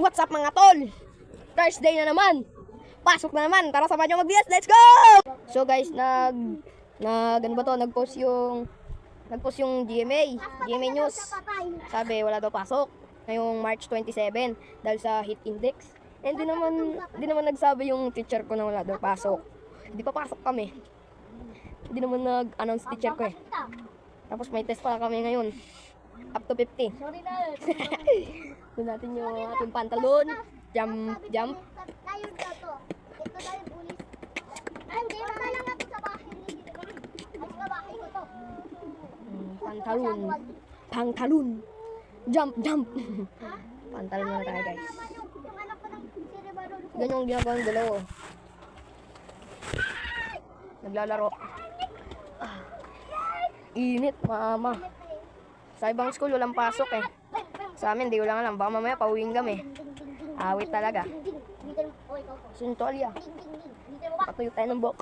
What's up mga tol? Thursday na naman. Pasok na naman. Tara samahan nyo mag-BS. Let's go! So guys, nag-post yung GMA News. Sabi wala daw pasok ngayong March 27 dahil sa heat index. And di naman nagsabi yung teacher ko na wala daw pasok. Hindi pa pasok kami. Hindi naman nag-announce teacher ko eh. Tapos may test pa kami ngayon. Up to 50. Doon natin yung ating pantalon. Jump. Tayo dito. Ito tayo pulis. Ay, hindi na lang ako sa bahay. Ay, sa bahay ko to. Pantalon. Jump. Pantalon na tayo guys. Yung anak ko ng cerebral. Ganyan yung ginagawa ng dalawa. Naglalaro. Init, mama. Sa ibang school, walang pasok eh. Sa amin, di ko lang alam. Baka mamaya pauwiin kami. Awit talaga. Sintualya. Patuyo tayo ng buhok.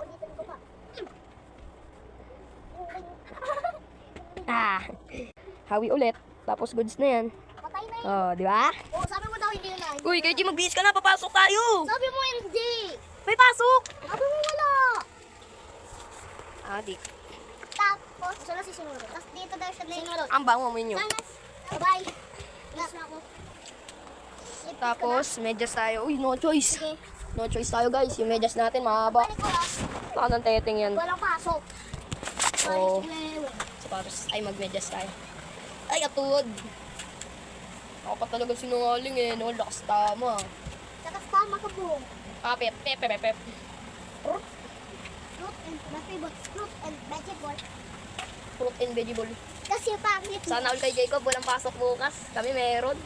Hawi ulit. Tapos goods na yan. Patay na yun. Oh, di ba? Oh, sabi mo daw hindi na. Uy, KG, magbihis ka na. Papasok tayo. Sabi mo hindi. May pasok. Sabi mo wala. Di. Tapos, sino si Sinuro? Tapos dito daw siya sinuro. Ang bango mo inyo. Bye. Last na ako. Tapos, medyas tayo. Uy, no choice. Sige. No choice tayo guys. Yung medyas natin, mahaba. Balik ko ha. Baka ng teteng yan. Walang pasok. Oo. Sapatos. Ay, magmedyas tayo. Ay, atuod. Ako pa talaga sinungaling eh. No, lakas tama. Tapos tama ka po. Pep. Fruit and vegetable. Fruit and vegetable. Fruit and vegetable. Kasi pangit. Sana all kay Jacob, walang pasok bukas. Kami meron.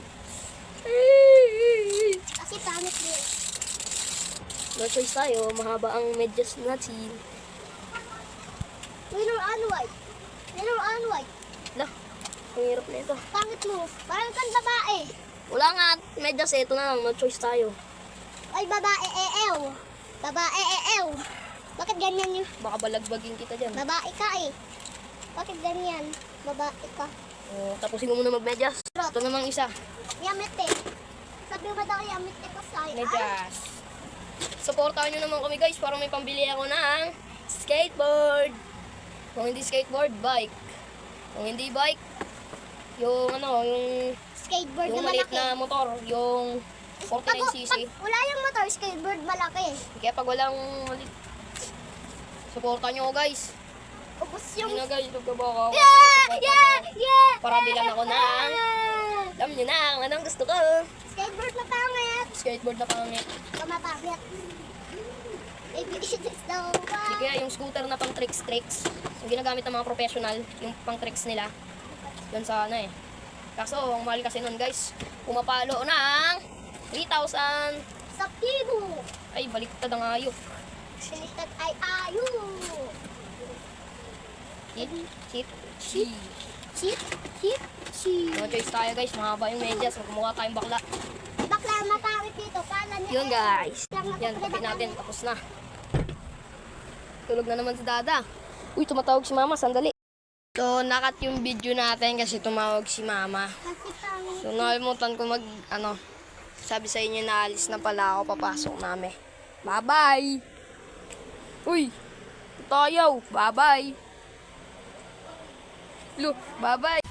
Kasi pangit din. No choice tayo. Mahaba ang medyas natin. Winner and white. Lah, ang hirap na ito. Pangit mo. Parang kang babae. Wala nga, medyas eh. Ito na lang, no choice tayo. Ay, babae eew. Babae eew. Bakit ganyan yun? Baka balagbagin kita dyan. Babae ka eh. Bakit ganyan? Babae ka. Oh, tapusin mo muna magmedyas. Ito namang isa. Yamit eh. Sabi mo daw yamit eh kasi. Medyas. Supportahan nyo naman kami guys para may pambili ako ng skateboard. Kung hindi skateboard, bike. Kung hindi bike, yung Skateboard yung na maliit malaki. na motor, yung 49cc. Pag wala yung motor, skateboard malaki. Kaya pag walang maliit, supportahan nyo ako guys. Ubus yung... Hindi na guys, nagkabaka ako. Yeah! Para bilang ako ng, alam nyo na kung anong gusto ko. Skateboard na pangit. Skateboard na pangit. Kamapangit. Maybe it's daw Hindi kaya yung scooter na pang tricks. Yung ginagamit ng mga professional, yung pang tricks nila. Yun sana eh. Kaso, ang mahal kasi nun guys. Pumapalo ng 3,000. sa pibo. Ay, baliktad ang ayok. Sinitad ay ayo. Cheat. Cheat. No choice tayo guys. Mahaba yung medyas. Magmukha tayong bakla. Bakla mapangit dito. Kala niya. Yun guys. Yan, tabi natin. Tapos na. Tulog na naman si Dada. Uy, tumatawag si Mama. Sandali. So, nakat yung video natin kasi tumawag si Mama. Kasi pangit. So, nakalimutan ko sabi sa inyo na alis na pala ako, papasok namin. Bye-bye! Uy! Tayaw! Bye-bye! Lo, bye-bye!